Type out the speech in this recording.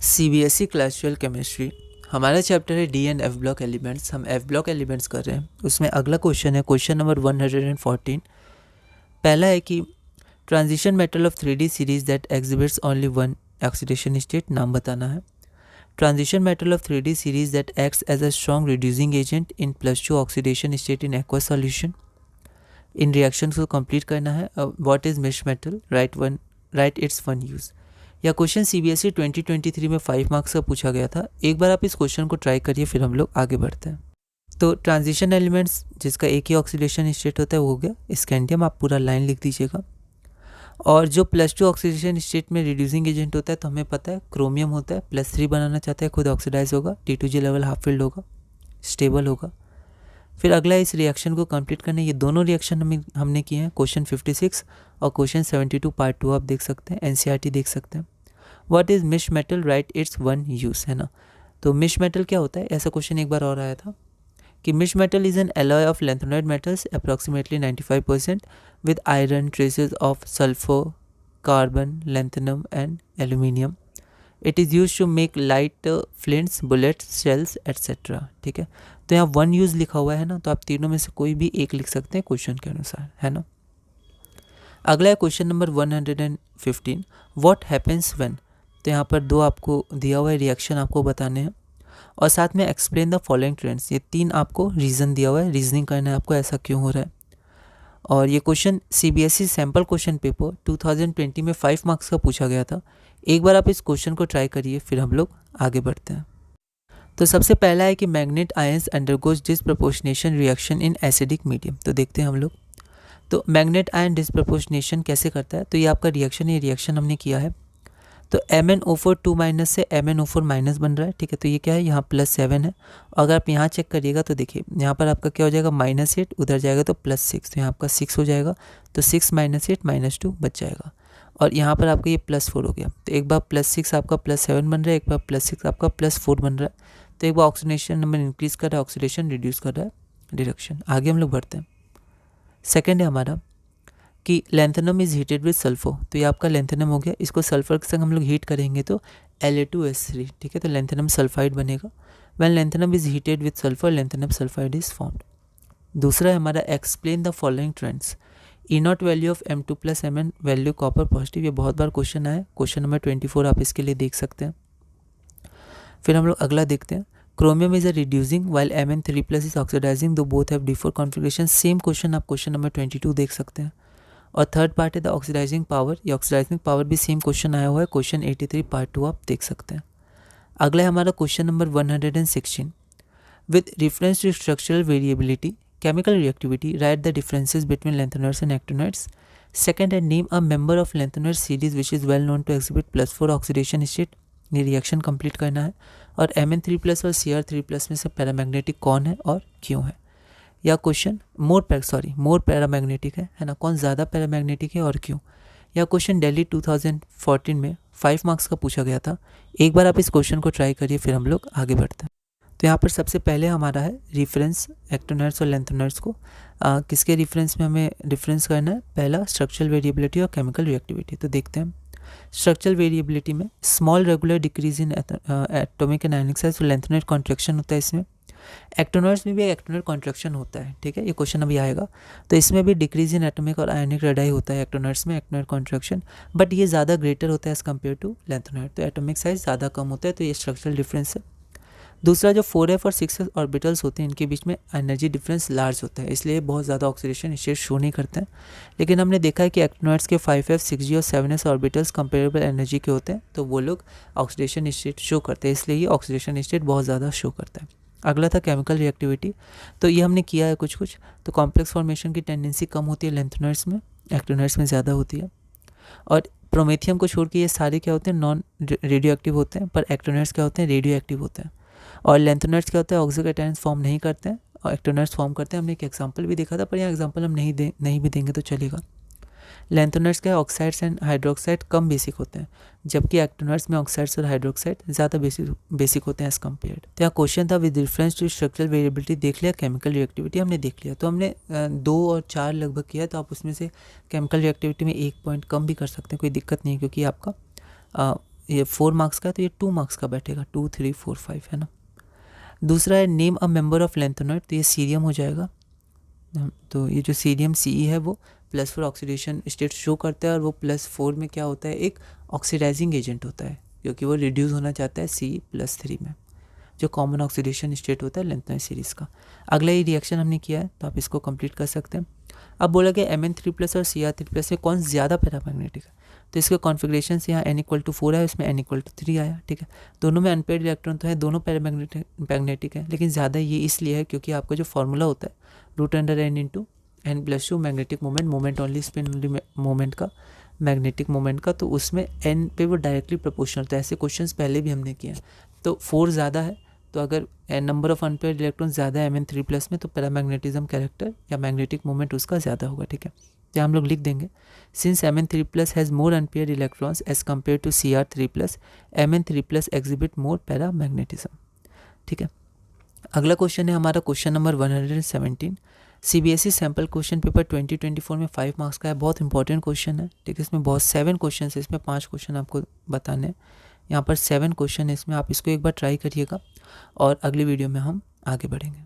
CBSE class 12 chemistry हमारा chapter है D and F block elements. हम एफ ब्लॉक एलिमेंट्स कर रहे हैं। उसमें अगला क्वेश्चन है क्वेश्चन नंबर 114। पहला है कि transition metal of 3D series that exhibits only one oxidation state. नाम बताना है। Transition metal of 3D series that acts as a strong reducing agent in +2 oxidation state in aqua solution. इन reaction को complete करना है। What is misch metal, write its one use. यह question CBSE 2023 में 5 marks का पूछा गया था। एक बार आप इस क्वेश्चन को ट्राई करिए, फिर हम लोग आगे बढ़ते हैं। तो ट्रांजिशन एलिमेंट्स जिसका एक ही ऑक्सीडेशन स्टेट होता है वो हो गया स्कैंडियम। आप पूरा लाइन लिख दीजिएगा। और जो +2 ऑक्सीडेशन स्टेट में रिड्यूसिंग एजेंट होता है तो हमें पता है क्रोमियम होता है। +3 बनाना चाहता है, खुद ऑक्सीडाइज होगा, T2G लेवल हाफ फिल्ड होगा, स्टेबल होगा। फिर अगला इस रिएक्शन को कंप्लीट करने, ये दोनों रिएक्शन हमने किए हैं। क्वेश्चन 56 और क्वेश्चन 72 पार्ट 2 आप देख सकते हैं, एनसीईआरटी देख सकते हैं। What is misch metal, write its one use, है ना। तो मिश मेटल क्या होता है, ऐसा क्वेश्चन एक बार और आया था कि misch metal is an alloy of lanthanoid metals approximately 95% with iron, traces of sulphur, carbon, lanthanum and aluminium. It is use to make light flints, bullets, shells etcetera. ठीक है, तो यहाँ वन यूज़ लिखा हुआ है ना, तो आप तीनों में से कोई भी एक लिख सकते हैं क्वेश्चन के अनुसार, है ना। अगला है question number 115। What happens when. तो यहाँ पर दो आपको दिया हुआ है रिएक्शन, आपको बताने हैं और साथ में एक्सप्लेन द फॉलोइंग ट्रेंड्स। ये 3 आपको रीज़न दिया हुआ है, रीजनिंग करना है आपको ऐसा क्यों हो रहा है। और ये question CBSE sample question paper 2020 में 5 मार्क्स का पूछा गया था। एक बार आप इस क्वेश्चन को ट्राई करिए, फिर हम लोग आगे बढ़ते हैं। तो सबसे पहला है कि magnet ions undergoes disproportionation reaction in acidic medium. तो देखते हैं हम लोग। तो मैग्नेट आयन डिसप्रपोर्शनेशन कैसे करता है, तो ये आपका रिएक्शन, ये रिएक्शन हमने किया है। तो MnO4 2- से MnO4- बन रहा है। ठीक है, तो ये क्या है, यहाँ +7 है। अगर आप यहाँ चेक करिएगा तो देखिए यहाँ पर आपका क्या हो जाएगा, -8, उधर जाएगा तो +6, तो यहाँ आपका 6 हो जाएगा। तो 6 - 8 -2 बच जाएगा। और यहाँ पर आपका ये +4 हो गया। तो एक बार +6 आपका +7 बन रहा है, एक बार +6 आपका +4 बन रहा है। तो एक बार ऑक्सीडेशन नंबर इंक्रीज कर रहा है, ऑक्सीडेशन रिड्यूस कर रहा है, डिडक्शन। आगे हम लोग बढ़ते हैं। सेकेंड है हमारा कि lanthanum is heated with sulphur. तो ये आपका लैंथेनम हो गया, इसको सल्फर के संग हम लोग हीट करेंगे तो La2S3। ठीक है, तो लैंथेनम सल्फाइड बनेगा। When lanthanum is heated with sulphur, lanthanum sulphide is formed. दूसरा है हमारा explain the following trends. E0 value of M2 + Mn value copper positive. ये बहुत बार क्वेश्चन आया, क्वेश्चन नंबर 24 आप इसके लिए देख सकते हैं। फिर हम लोग अगला देखते हैं। Chromium is a reducing while Mn3+ is oxidising, though both have D4 configuration. Same question आप क्वेश्चन नंबर 22 देख सकते हैं। और थर्ड पार्ट है द ऑक्सीडाइजिंग पावर। ये ऑक्सीडाइजिंग पावर भी सेम क्वेश्चन आया हुआ है, क्वेश्चन 83 पार्ट 2 आप देख सकते हैं। अगला है हमारा question number 116। With reference to structural variability, chemical reactivity, write the differences between lanthanoids and actinoids. Second है name a member of lanthanoid series which is well known to exhibit +4 oxidation state. ये reaction complete करना है। और Mn3+ और Cr3+ में से paramagnetic कौन है और क्यों है। या क्वेश्चन मोर पैरामैग्नेटिक है ना, कौन ज़्यादा पैरामैग्नेटिक है और क्यों। या क्वेश्चन दिल्ली 2014 में 5 मार्क्स का पूछा गया था। एक बार आप इस क्वेश्चन को ट्राई करिए, फिर हम लोग आगे बढ़ते हैं। तो यहाँ पर सबसे पहले हमारा है रेफरेंस एक्टिनॉइड्स और लैंथेनॉइड्स को किसके रेफरेंस में हमें डिफरेंस करना है। पहला स्ट्रक्चरल वेरिएबिलिटी और केमिकल रिएक्टिविटी। तो देखते हैं स्ट्रक्चरल वेरिएबिलिटी में small regular decrease in atomic and ionic size, तो लैंथेनॉइड कॉन्ट्रैक्शन होता है इसमें। एक्टिनॉइड्स में भी एक्टिनॉइड कॉन्ट्रैक्शन होता है। ठीक है, ये क्वेश्चन अभी आएगा। तो इसमें भी डिक्रीज इन एटॉमिक और आयनिक रेडाई होता है एक्टिनॉइड्स में, एक्टिनॉइड कॉन्ट्रैक्शन, बट ये ज़्यादा ग्रेटर होता है एज़ कम्पेयर टू लैंथेनॉइड। तो एटॉमिक साइज ज़्यादा कम होता है, तो ये स्ट्रक्चरल डिफरेंस है। दूसरा जो 4f और 6s ऑर्बिटल्स होते हैं, इनके बीच में एनर्जी डिफरेंस लार्ज होता है, इसलिए बहुत ज़्यादा ऑक्सीडेशन स्टेट शो नहीं करते हैं। लेकिन हमने देखा है कि एक्टिनॉइड्स के 5f, 6g और 7s ऑर्बिटल्स कंपेरेबल एनर्जी के होते हैं, तो वो लोग ऑक्सीडेशन स्टेट शो करते हैं, इसलिए ये ऑक्सीडेशन स्टेट बहुत ज़्यादा शो करता है। अगला था केमिकल रिएक्टिविटी। तो ये हमने किया है कुछ। तो कॉम्प्लेक्स फॉर्मेशन की टेंडेंसी कम होती है लैंथेनॉइड्स में, एक्टिनॉइड्स में ज़्यादा होती है। और प्रोमेथियम को छोड़ के ये सारे क्या होते हैं, नॉन रेडियो एक्टिव होते हैं, पर एक्टिनॉइड्स क्या होते हैं, रेडियो एक्टिव होते हैं। और लैंथेनॉइड्स क्या होता है, ऑक्सीकेटायंस फॉर्म नहीं करते हैं और एक्टिनॉइड्स फॉर्म करते हैं। हमने एक एग्जांपल भी देखा था, पर यहाँ एग्जांपल हम नहीं भी देंगे तो चलेगा। लैंथेनॉइड्स क्या है, oxides and hydroxide come basic होते हैं, जबकि एक्टिनॉइड्स में ऑक्साइड्स और हाइड्रोक्साइड ज़्यादा बेसिक होते हैं एज कम्पेयर्ड। तो यहाँ क्वेश्चन था with reference to structural variability देख लिया, केमिकल रिएक्टिविटी हमने देख लिया। तो हमने 2 और 4 लगभग किया, तो आप उसमें से केमिकल रिएक्टिविटी में 1 पॉइंट कम भी कर सकते हैं, कोई दिक्कत नहीं है, क्योंकि आपका ये 4 मार्क्स का है तो ये 2 मार्क्स का बैठेगा, 2 3 4 5 है ना। दूसरा है name a member of lanthanoid, तो ये सीरियम हो जाएगा। तो ये जो सीरियम सी है वो +4 ऑक्सीडेशन स्टेट शो करता है, और वो +4 में क्या होता है, एक ऑक्सीडाइजिंग एजेंट होता है, क्योंकि वो रिड्यूस होना चाहता है C+3 में, जो कॉमन ऑक्सीडेशन स्टेट होता है लैंथेनॉइड सीरीज़ का। अगला ये रिएक्शन हमने किया है तो आप इसको कंप्लीट कर सकते हैं। अब बोला गया Mn3+ और Cr3+ में कौन ज़्यादा पैरामैग्नेटिक है, तो इसके कॉन्फिगरेशन से यहाँ n=4 है, इसमें n=3 आया, ठीक है। दोनों में अनपेयर्ड इलेक्ट्रॉन तो है, दोनों पैरामैग्नेटिक है, लेकिन ज़्यादा ये इसलिए है क्योंकि आपका जो फॉर्मूला होता है √n × n+2 magnetic moment only spin only moment का, मैग्नेटिक मोमेंट का, तो उसमें n पे वो डायरेक्टली प्रोपोर्शनल होता है। ऐसे क्वेश्चंस पहले भी हमने किए हैं। तो 4 ज़्यादा है, तो अगर नंबर ऑफ अनपेयर्ड इलेक्ट्रॉन ज़्यादा है Mn3+ में, तो पैरामैग्नेटिज्म कैरेक्टर या मैग्नेटिक मोमेंट उसका ज़्यादा होगा, ठीक है। तो हम लोग लिख देंगे since Mn3+ has more unpaired electrons as compare to Cr3+, Mn3+ exhibit more paramagnetism, ठीक है। अगला क्वेश्चन है हमारा question number 117, CBSE sample question paper 2024 में 5 मार्क्स का है। बहुत इंपॉर्टेंट क्वेश्चन है, ठीक है। इसमें बहुत 7 क्वेश्चन है, इसमें 5 क्वेश्चन आपको बताने हैं, यहाँ पर 7 क्वेश्चन है इसमें। आप इसको एक बार ट्राई करिएगा और अगली वीडियो में हम आगे बढ़ेंगे।